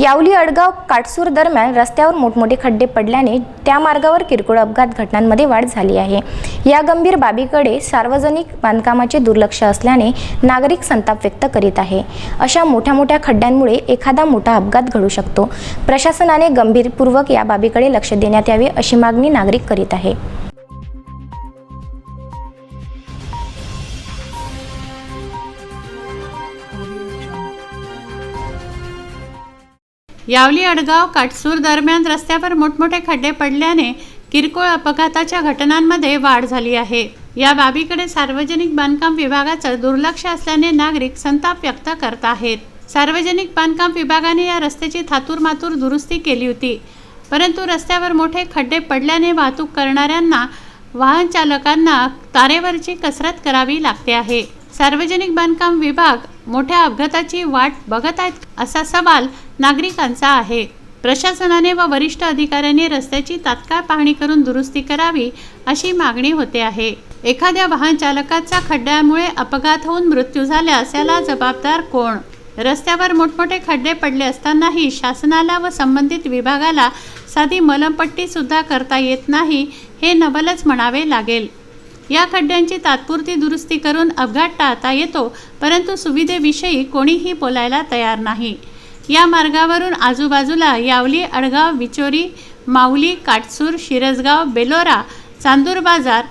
यावली अडगाव काटसूर दरम्यान रस्त्यावर मोठमोठे खड्डे पडल्याने त्या मार्गावर किरकोळ अपघात घटनांमध्ये वाढ झाली आहे। या गंभीर बाबीकडे सार्वजनिक बांधकामाचे दुर्लक्ष असल्याने नागरिक संताप व्यक्त करीत आहे। अशा मोठ्या खड्ड्यांमुळे एखादा मोठा अपघात घडू शकतो। प्रशासनाने गंभीरपूर्वक या बाबीकडे लक्ष देण्यात यावे अशी मागणी नागरिक करीत आहे। यावली अडगाव काटसूर दरम्यान रस्त्यावर मोठमोठे खड्डे पडल्याने किरकोळ अपघाताच्या घटनांमध्ये वाढ झाली आहे। या बाबीकडे सार्वजनिक बांधकाम विभागाचं दुर्लक्ष असल्याने नागरिक संताप व्यक्त करत आहेत। सार्वजनिक बांधकाम विभागाने या रस्त्याची थातूरमातूर दुरुस्ती केली होती, परंतु रस्त्यावर मोठे खड्डे पडल्याने वाहतूक करणाऱ्यांना, वाहन चालकांना तारेवरची कसरत करावी लागते आहे। सार्वजनिक बांधकाम विभाग मोठ्या अपघाताची वाट बघत आहेत असा सवाल नागरिकांचा आहे। प्रशासनाने व वरिष्ठ अधिकाऱ्यांनी रस्त्याची तात्काळ पाहणी करून दुरुस्ती करावी अशी मागणी होते आहे। एखाद्या वाहन चालकाचा खड्ड्यामुळे अपघात होऊन मृत्यू झाल्यास याला जबाबदार कोण? रस्त्यावर मोठमोठे खड्डे पडले असतानाही शासनाला व संबंधित विभागाला साधी मलमपट्टी सुद्धा करता येत नाही, हे नवलच म्हणावे लागेल। या खड्ड्यांची तात्पुरती दुरुस्ती करून अपघात टाळता येतो, परंतु सुविधेविषयी कोणीही बोलायला तयार नाही। या मार्गावरून आजूबाजूला यावली, अडगाव, विचोरी, माऊली, काटसूर, शिरसगाव, बेलोरा, चांदूर बाजार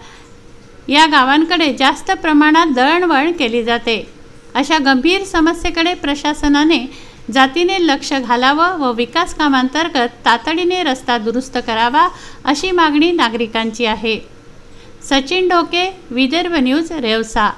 या गावांकडे जास्त प्रमाणात दळणवळण केली जाते। अशा गंभीर समस्येकडे प्रशासनाने जातीने लक्ष घालावं व विकास कामांतर्गत तातडीने रस्ता दुरुस्त करावा अशी मागणी नागरिकांची आहे। सचिन ढोके, विदर्भ न्यूज, रेवसा।